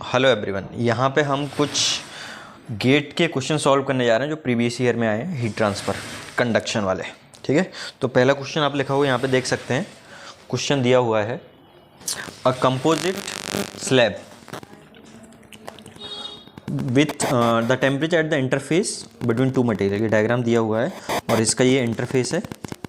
Hello everyone, यहाँ पे हम कुछ गेट के क्वेश्चन सॉल्व करने जा रहे हैं जो प्रीवियस ईयर में आए हैं, हीट ट्रांसफ़र कंडक्शन वाले। ठीक है, तो पहला क्वेश्चन आप लिखा हुआ यहाँ पे देख सकते हैं। क्वेश्चन दिया हुआ है a composite slab with the temperature at the interface between two material. ये डायग्राम दिया हुआ है और इसका ये इंटरफेस है,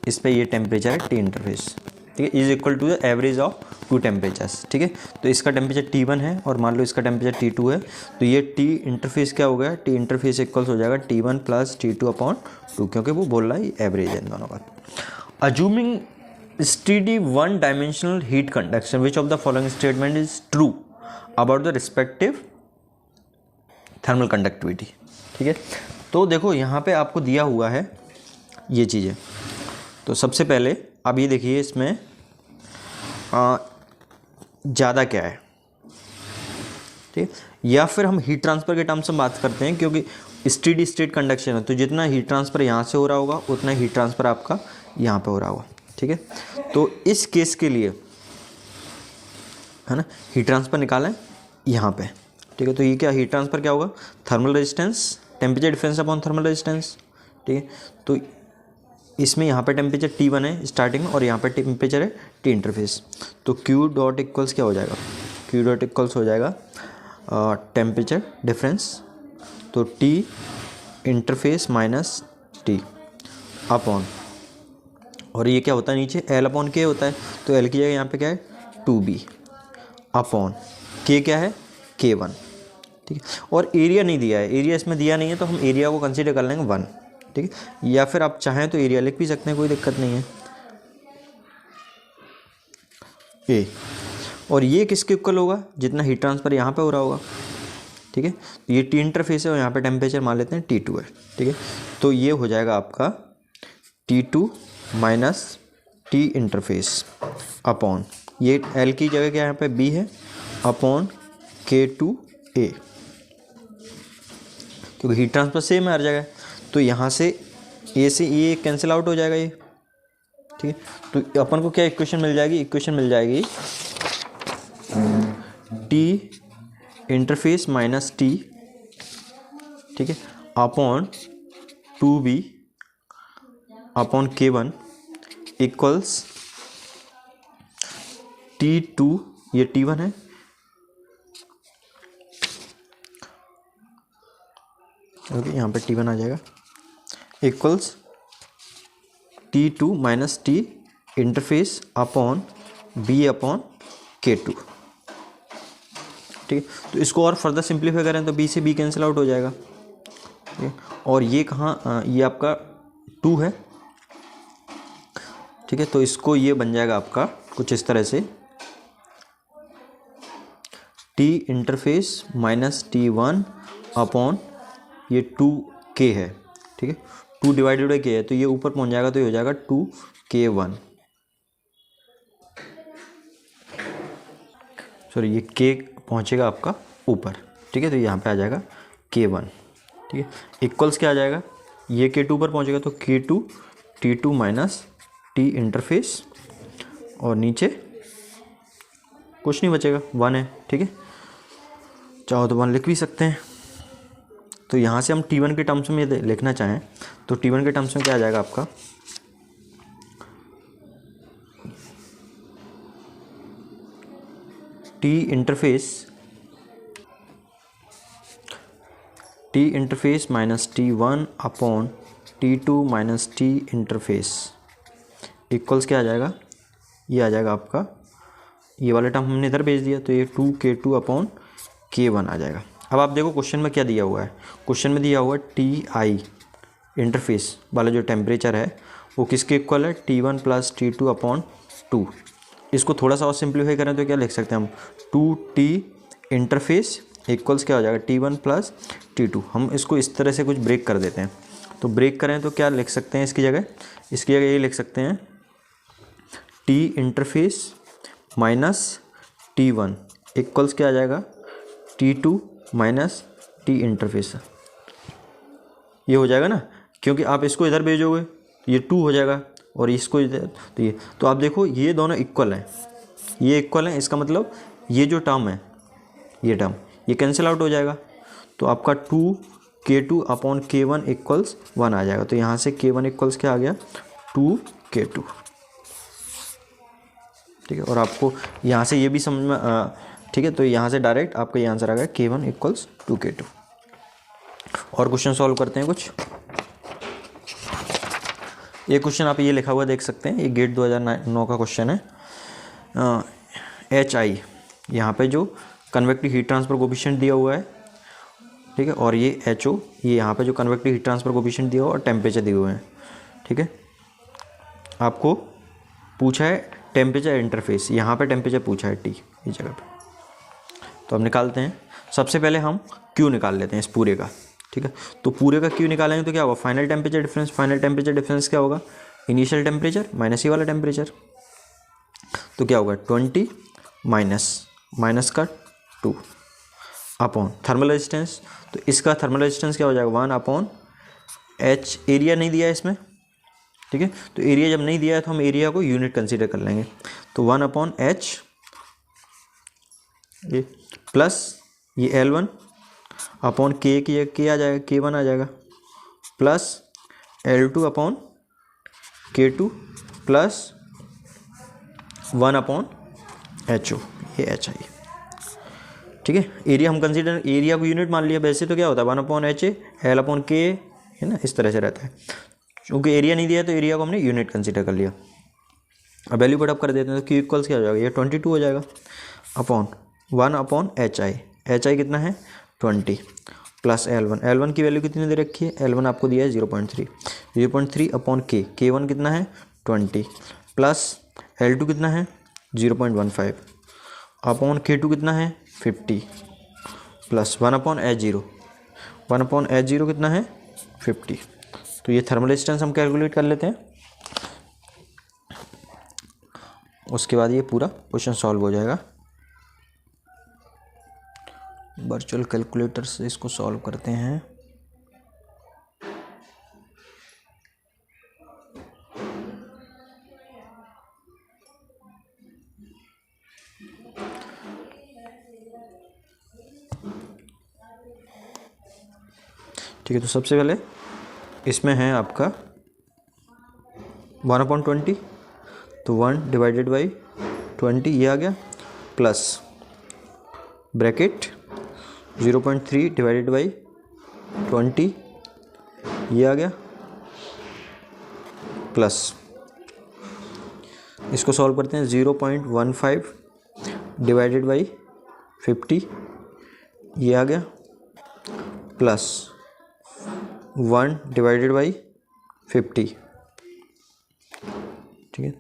इस पर ये टेम्परेचर है टी इंटरफेस। ठीक है, is equal to the average of two temperatures. ठीक है, तो इसका टेम्परेचर T1 है और मान लो इसका टेम्परेचर T2 है, तो ये टी इंटरफेस क्या हो गया, टी इंटरफेस इक्वल्स हो जाएगा T1 प्लस T2/2, क्योंकि वो बोल रहा है एवरेज है इन दोनों का। Assuming steady one dimensional heat conduction which of the following statement is true about the respective thermal conductivity. ठीक है, तो देखो यहाँ पे आपको दिया हुआ है ये चीज़ें। तो सबसे पहले अब ये देखिए इसमें ज़्यादा क्या है। ठीक, या फिर हम हीट ट्रांसफ़र के टर्म्स में बात करते हैं, क्योंकि स्टेडी स्टेट कंडक्शन है तो जितना हीट ट्रांसफ़र यहाँ से हो रहा होगा उतना हीट ट्रांसफ़र आपका यहाँ पे हो रहा होगा। ठीक है, तो इस केस के लिए है ना, हीट ट्रांसफ़र निकाला है यहाँ पे। ठीक है, तो ये क्या हीट ट्रांसफ़र क्या होगा, thermal resistance temperature difference upon thermal resistance. ठीक है, तो इसमें यहाँ पे टेम्परेचर T1 है स्टार्टिंग में और यहाँ पे टेम्परेचर है टी इंटरफेस। तो Q डॉट इक्वल्स क्या हो जाएगा, Q डॉट इक्वल्स हो जाएगा टेम्परेचर डिफरेंस, तो T interface minus T upon, और ये क्या होता है नीचे L/K होता है, तो L की जगह यहाँ पे क्या है 2B अपॉन K क्या है K1। ठीक है, और एरिया नहीं दिया है, एरिया इसमें दिया नहीं है तो हम एरिया को कंसीडर कर लेंगे 1। ठीक है, या फिर आप चाहें तो एरिया लिख भी सकते हैं, कोई दिक्कत नहीं है। ए, और ये किसके इक्वल होगा, जितना हीट ट्रांसफ़र यहाँ पे हो रहा होगा। ठीक है, तो ये टी इंटरफेस है और यहाँ पे टेम्परेचर मान लेते हैं T2 है। ठीक है, तो ये हो जाएगा आपका T2 minus T interface upon, ये L की जगह क्या यहाँ पे B है अपॉन K2A, क्योंकि हीट ट्रांसफ़र सेम है हर जगह, तो यहाँ से ए से ये कैंसिल आउट हो जाएगा ये। ठीक है, तो अपन को क्या इक्वेशन मिल जाएगी, इक्वेशन मिल जाएगी टी इंटरफेस माइनस टी, ठीक है, upon 2B upon K1 equals T2, ये T1 है, ओके, यहाँ पे T1 आ जाएगा, equals T2 minus T interface upon B upon K2। ठीक है, तो इसको और फर्दर सिंप्लीफाई करें तो B से B कैंसिल आउट हो जाएगा। ठीक है, और ये कहाँ, ये आपका 2 है। ठीक है, तो इसको ये बन जाएगा आपका कुछ इस तरह से T interface minus T1 upon ये 2K है। ठीक है, 2 डिवाइडेड बाई K है, तो ये ऊपर पहुंच जाएगा तो ये हो जाएगा 2K1, सॉरी ये K पहुंचेगा आपका ऊपर। ठीक है, तो यहाँ पे आ जाएगा K1। ठीक है, इक्वल्स क्या आ जाएगा, ये K2 पर पहुंचेगा तो K2 T2 minus T interface, और नीचे कुछ नहीं बचेगा 1 है। ठीक है, चाहो तो 1 लिख भी सकते हैं। तो यहाँ से हम T1 के टर्म्स में लिखना चाहें तो T1 के टर्म्स में क्या आ जाएगा आपका, T interface minus T1 upon T2 minus T interface equals क्या आ जाएगा, ये आ जाएगा आपका, ये वाला टर्म हमने इधर भेज दिया तो ये 2K2 अपॉन K1 आ जाएगा। अब आप देखो क्वेश्चन में क्या दिया हुआ है, क्वेश्चन में दिया हुआ है TI इंटरफेस वाला जो टेम्परेचर है वो किसके इक्वल है, T1 प्लस T2 अपॉन 2। इसको थोड़ा सा और सिंप्लीफाई करें तो क्या लिख सकते हैं हम, 2T इंटरफेस इक्वल्स क्या हो जाएगा T1 प्लस T2। हम इसको इस तरह से कुछ ब्रेक कर देते हैं, तो ब्रेक करें तो क्या लिख सकते हैं इसकी जगह, ये लिख सकते हैं T interface minus T1 equals क्या आ जाएगा T2 माइनस टी इंटरफेस। ये हो जाएगा ना, क्योंकि आप इसको इधर भेजोगे ये 2 हो जाएगा और इसको इधर, तो ये, तो आप देखो ये दोनों इक्वल हैं, ये इक्वल हैं, इसका मतलब ये जो टर्म है, ये टर्म ये कैंसिल आउट हो जाएगा, तो आपका 2K2 अपॉन K1 इक्वल्स 1 आ जाएगा। तो यहाँ से K1 इक्वल्स क्या आ गया, 2K2। ठीक है, और आपको यहाँ से ये भी समझ में ठीक है, तो यहाँ से डायरेक्ट आपका ये आंसर आ गया K1 इक्वल्स 2K2। और क्वेश्चन सॉल्व करते हैं कुछ। ये क्वेश्चन आप ये लिखा हुआ देख सकते हैं, ये गेट 2009 का क्वेश्चन है। HI यहाँ पे जो कन्वेक्टिव हीट ट्रांसफर कोफिशिएंट दिया हुआ है, ठीक है, और ये HO ये यहाँ पे जो कन्वेक्टिव हीट ट्रांसफर कोफिशिएंट दिया हुआ और टेम्परेचर दिए हुए हैं। ठीक है, आपको पूछा है टेम्परेचर इंटरफेस, यहाँ पे टेम्परेचर पूछा है T इस जगह पे। तो अब निकालते हैं। सबसे पहले हम Q निकाल लेते हैं इस पूरे का। ठीक है, तो पूरे का Q निकालेंगे तो क्या होगा, final temperature difference. Final temperature difference क्या होगा, इनिशियल टेम्परेचर माइनस ये वाला टेम्परेचर। तो क्या होगा 20 माइनस का 2 अपॉन थर्मल रेजिस्टेंस। तो इसका थर्मल रेजिस्टेंस क्या हो जाएगा 1 अपॉन H। एरिया नहीं दिया है इसमें, ठीक है, तो एरिया जब नहीं दिया है तो हम एरिया को यूनिट कंसीडर कर लेंगे। तो 1 अपॉन H ये प्लस ये L1 अपॉन K की K आ जाएगा, K1 आ जाएगा, plus L2 upon K2 plus 1 upon HO ये HI। ठीक है, एरिया हम कंसीडर, एरिया को यूनिट मान लिया। वैसे तो क्या होता है 1 upon HA L upon K है ना, इस तरह से रहता है। क्योंकि एरिया नहीं दिया तो एरिया को हमने यूनिट कंसीडर कर लिया। अब वैल्यू पुट अप कर देते हैं तो Q इक्वल्स क्या हो जाएगा, ये 22 हो जाएगा अपॉन 1 अपॉन HI। HI कितना है 20 प्लस L1 की वैल्यू कितनी दे रखी है, L1 आपको दिया है 0.3 अपॉन K1 कितना है 20 प्लस L2 कितना है 0.15 अपॉन K2 कितना है 50 प्लस 1 अपॉन H0 कितना है 50। तो ये थर्मल रेजिस्टेंस हम कैलकुलेट कर लेते हैं, उसके बाद ये पूरा क्वेश्चन सॉल्व हो जाएगा। वर्चुअल कैलकुलेटर से इसको सॉल्व करते हैं। ठीक है, तो सबसे पहले इसमें है आपका 1/20, तो 1/20 ये आ गया, प्लस ब्रैकेट 0.3/20 ये आ गया, प्लस इसको सॉल्व करते हैं 0.15/50 ये आ गया, प्लस 1/50। ठीक है,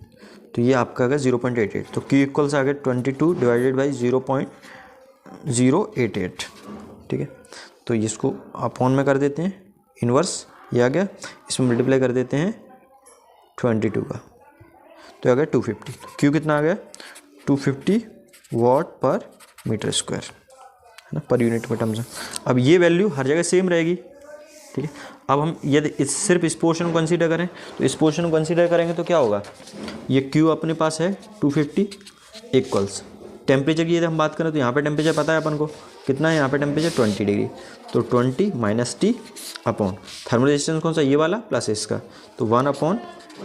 तो ये आपका आ गया 0.88। तो Q इक्वल्स आ गया 22/0.088। ठीक है, तो इसको अपॉन में कर देते हैं, इन्वर्स ये आ गया, इसमें मल्टीप्लाई कर देते हैं 22 का, तो आ गया 250। तो Q कितना आ गया 250 वाट पर मीटर स्क्वायर है ना, पर यूनिट में टर्म्स में। अब ये वैल्यू हर जगह सेम रहेगी। ठीक है, अब हम यदि सिर्फ इस पोर्शन को कंसीडर करें, तो इस पोर्शन को कंसीडर करेंगे तो क्या होगा, ये Q अपने पास है 250 इक्वल्स टेम्परेचर की यदि हम बात करें तो यहाँ पे टेम्परेचर पता है अपन को कितना है, यहाँ पे टेम्परेचर 20 डिग्री, तो 20 minus T upon thermal resistance कौन सा ये वाला प्लस इसका, तो 1 upon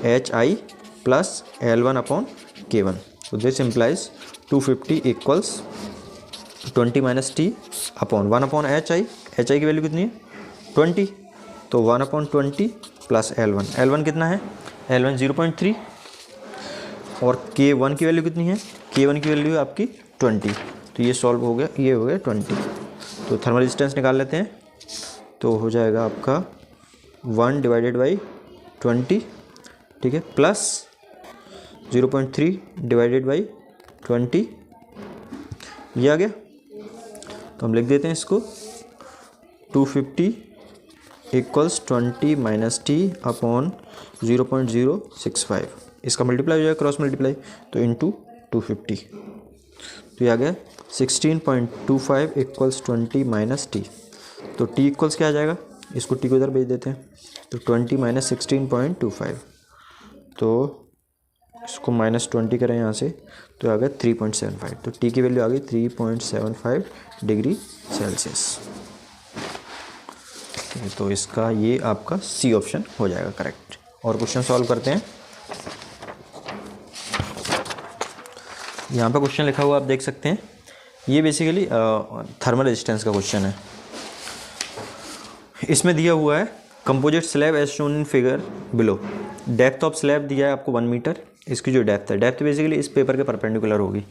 HI plus L1 upon K1। तो this implies 250 equals 20 minus T upon 1 upon HI की वैल्यू कितनी है 20, तो 1/20 प्लस L1 कितना है, L1 0.3 और K1 की वैल्यू कितनी है, K1 की वैल्यू है आपकी 20। तो ये सॉल्व हो गया, ये हो गया 20। तो थर्मल रेजिस्टेंस निकाल लेते हैं, तो हो जाएगा आपका 1/20। ठीक है, प्लस 0.3/20 ये आ गया। तो हम लिख देते हैं इसको 250 इक्वल्स 20 माइनस T अपॉन 0.065। इसका मल्टीप्लाई हो जाएगा क्रॉस मल्टीप्लाई, तो इंटू 250, तो ये आ गया 16.25 इक्वल्स 20 माइनस T। तो T इक्वल्स क्या आ जाएगा, इसको T को इधर भेज देते हैं, तो 20 माइनस 16.25, तो इसको -20 करें यहाँ से तो आ गया 3.75। तो टी की वैल्यू आ गई 3.75 डिग्री सेल्सियस। तो इसका ये आपका सी ऑप्शन हो जाएगा करेक्ट। और क्वेश्चन सॉल्व करते हैं। यहाँ पर क्वेश्चन लिखा हुआ आप देख सकते हैं, ये बेसिकली थर्मल रेजिस्टेंस का क्वेश्चन है। इसमें दिया हुआ है composite slab as shown in figure below. Depth of slab दिया है आपको 1 मीटर। इसकी जो डेप्थ है, डेप्थ बेसिकली इस पेपर के परपेंडिकुलर होगी,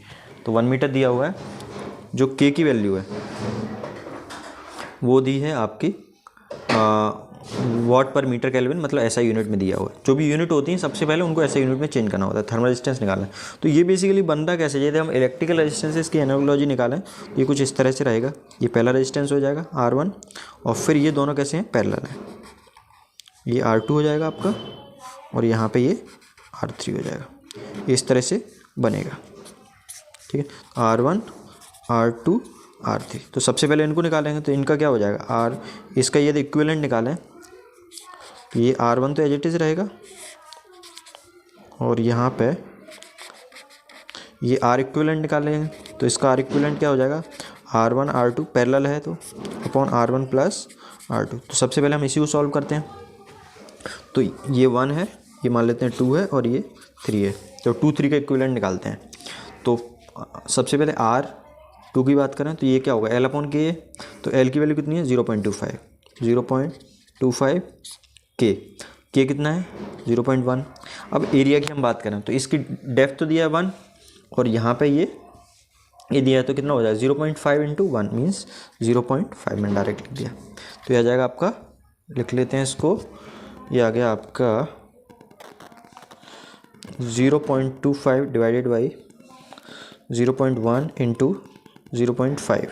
तो 1 मीटर दिया हुआ है। जो के की वैल्यू है वो दी है आपकी वॉट पर मीटर केल्विन, मतलब ऐसा यूनिट में दिया हुआ है। जो भी यूनिट होती हैं सबसे पहले उनको ऐसा यूनिट में चेंज करना होता है, थर्मल रेजिस्टेंस निकालना है। तो ये बेसिकली बनता कैसे, जैसे हम इलेक्ट्रिकल रेजिस्टेंसेस की एनालॉजी निकालें, ये कुछ इस तरह से रहेगा। ये पहला रेजिस्टेंस हो जाएगा R1, और फिर ये दोनों कैसे हैं, पैरेलल हैं। ये R2 हो जाएगा आपका, और यहाँ पे ये R3 हो जाएगा। इस तरह से बनेगा, ठीक है। R1 R2 R3। तो सबसे पहले इनको निकालेंगे, तो इनका क्या हो जाएगा, इसका यदि इक्विवेलेंट निकालें तो ये R1 तो एज इट इज़ रहेगा, और यहाँ पे ये R इक्विवेलेंट निकालेंगे, तो इसका R इक्विवेलेंट क्या हो जाएगा, R1 R2 पैरेलल है तो अपॉन R1 प्लस R2। तो सबसे पहले हम इसी को सॉल्व करते हैं। तो ये 1 है, ये मान लेते हैं 2 है, और ये 3 है। तो 2 3 का इक्विवेलेंट निकालते हैं। तो सबसे पहले R2 की बात करें तो ये क्या होगा, L अपॉन के। तो L की वैल्यू कितनी है, 0.25 के कितना है 0.1। अब एरिया की हम बात करें तो इसकी डेप्थ तो दिया है 1, और यहाँ पे ये दिया है, तो कितना हो जाएगा 0.5 इंटू 1 मीन्स 0.5 मैंने डायरेक्ट लिख दिया। तो ये आ जाएगा आपका, लिख लेते हैं इसको, ये आ गया आपका 0.25 डिवाइडेड बाई 0.1 इंटू 0.5।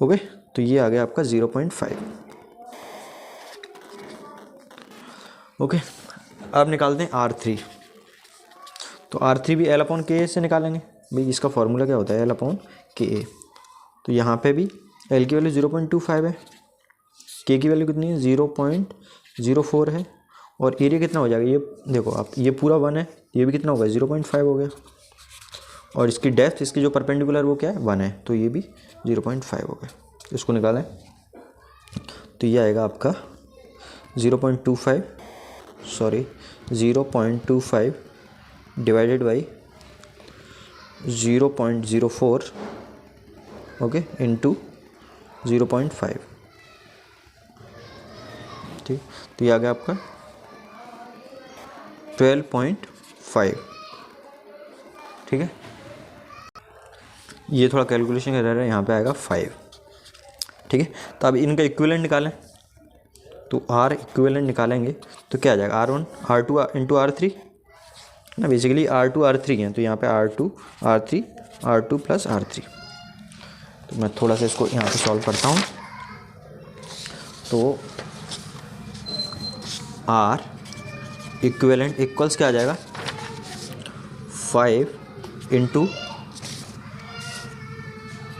ओके, तो ये आ गया आपका 0.5। ओके, अब निकालते हैं R3। तो R3 भी L अपॉन के से निकालेंगे भाई, इसका फॉर्मूला क्या होता है, L अपॉन के। तो यहाँ पे भी L की वैल्यू 0.25 है, के की वैल्यू कितनी है 0.04 है, और एरिया कितना हो जाएगा, ये देखो आप, ये पूरा 1 है, ये भी कितना होगा 0.5 हो गया, और इसकी डेप्थ, इसकी जो परपेंडिकुलर वो क्या है 1 है, तो ये भी 0.5 हो गया। इसको निकालें तो ये आएगा आपका 0.25 डिवाइडेड बाई 0.04 ओके इंटू 0.5, ठीक। तो ये आ गया आपका 12.5, ठीक है। ये थोड़ा कैलकुलेशन का रह रहा है, यहाँ पे आएगा 5, ठीक है। तो अब इनका इक्विवेलेंट निकालें, तो R इक्विवेलेंट निकालेंगे तो क्या आ जाएगा, R1 R2 इंटू R3 ना, बेसिकली R2 R3 हैं, तो यहाँ पे R2 प्लस R3। तो मैं थोड़ा सा इसको यहाँ पे सॉल्व करता हूँ। तो R इक्विवेलेंट इक्वल्स क्या आ जाएगा, 5 इंटू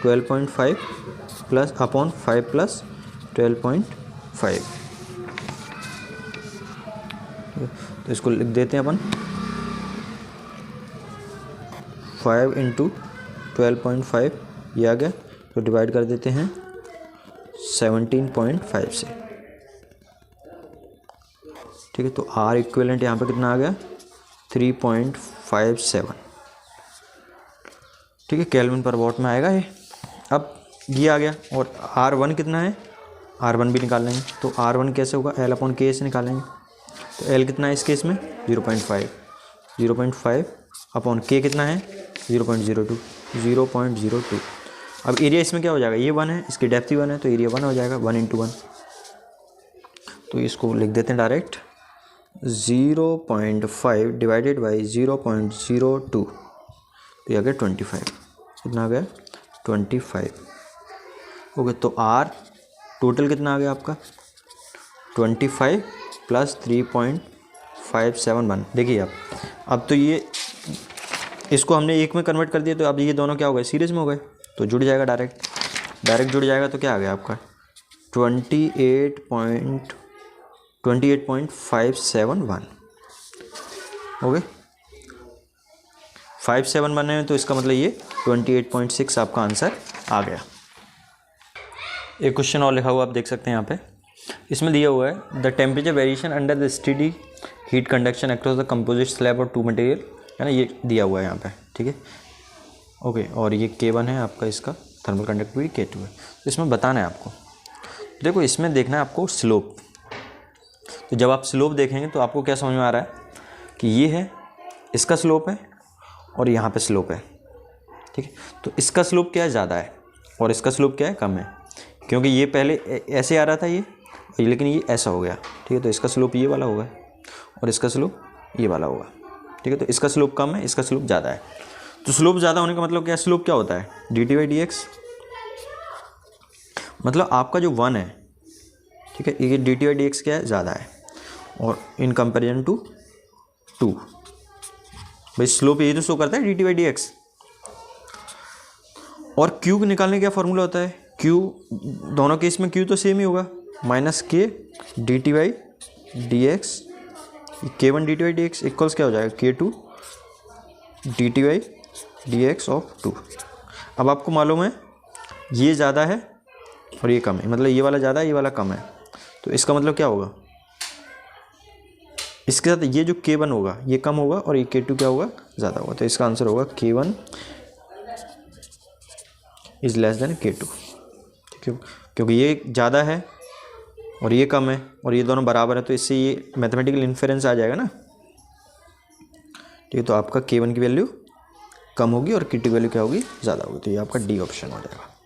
12.5 प्लस अपॉन 5 प्लस 12.5। तो इसको लिख देते हैं अपन, 5 इंटू 12.5 ये आ गया, तो डिवाइड कर देते हैं 17.5 से, ठीक है। तो R इक्विवेलेंट यहाँ पे कितना आ गया 3.57, ठीक है, केल्विन पर वॉट में आएगा ये। अब ये आ गया, और R1 कितना है, R1 भी निकाल लेंगे। तो R1 कैसे होगा, L अपॉन के से निकालेंगे। तो L कितना है इस केस में 0.5 अपॉन के कितना है 0.02। अब एरिया इसमें क्या हो जाएगा, ये 1 है, इसकी डेप्थ ही 1 है, तो एरिया 1 हो जाएगा, 1 इंटू 1। तो इसको लिख देते हैं डायरेक्ट, 0.5 डिवाइडेड बाई 0.02, तो ये आ गया 25। कितना आ गया 25। ओके, तो R टोटल कितना आ गया आपका 25 प्लस 3.571। देखिए आप, अब तो ये इसको हमने एक में कन्वर्ट कर दिया, तो अब ये दोनों क्या हो गए, सीरीज में हो गए, तो जुड़ जाएगा डायरेक्ट जुड़ जाएगा। तो क्या आ गया आपका 28.571। ओके 5 7 बने हैं, तो इसका मतलब ये 28.6 आपका आंसर आ गया। एक क्वेश्चन और लिखा हुआ आप देख सकते हैं यहाँ पे, इसमें दिया हुआ है the temperature variation under the steady heat conduction across the composite slab और टू मटेरियल, है ना, ये दिया हुआ है यहाँ पे, ठीक है। ओके और ये K1 है आपका, इसका थर्मल कंडक्टिविटी K2 है। तो इसमें बताना है आपको, देखो इसमें देखना है आपको स्लोप। तो जब आप स्लोप देखेंगे तो आपको क्या समझ में आ रहा है कि ये है, इसका स्लोप है और यहाँ पे स्लोप है, ठीक है। तो इसका स्लोप क्या है, ज़्यादा है, और इसका स्लोप क्या है, कम है, क्योंकि ये पहले ऐसे आ रहा था ये, लेकिन ये ऐसा हो गया, ठीक है। तो इसका स्लोप ये वाला होगा और इसका स्लोप ये वाला होगा, ठीक है। तो इसका स्लोप कम है, इसका स्लोप ज़्यादा है। तो स्लोप ज़्यादा होने का मतलब क्या है, स्लोप क्या होता है, dt/dx, मतलब आपका जो 1 है, ठीक है, ये dt/dx क्या है, ज़्यादा है, और इन कंपेरिजन टू 2, भाई स्लोप यही तो शो करता है dt/dx। और Q निकालने का फॉर्मूला होता है, Q दोनों केस में Q तो सेम ही होगा, -k dt/dx, K1 dt/dx equals क्या हो जाएगा, K2 dt/dx ऑफ 2। अब आपको मालूम है ये ज़्यादा है और ये कम है, मतलब ये वाला ज़्यादा है, ये वाला कम है। तो इसका मतलब क्या होगा, इसके साथ ये जो K1 होगा ये कम होगा और ये K2 क्या होगा, ज़्यादा होगा। तो इसका आंसर होगा K1 is less than K2, ठीक है, क्योंकि ये ज़्यादा है और ये कम है और ये दोनों बराबर है, तो इससे ये मैथमेटिकल इन्फेरेंस आ जाएगा ना, ठीक है। तो आपका K1 की वैल्यू कम होगी और K2 की वैल्यू क्या होगी, ज़्यादा होगी। तो ये आपका डी ऑप्शन हो जाएगा।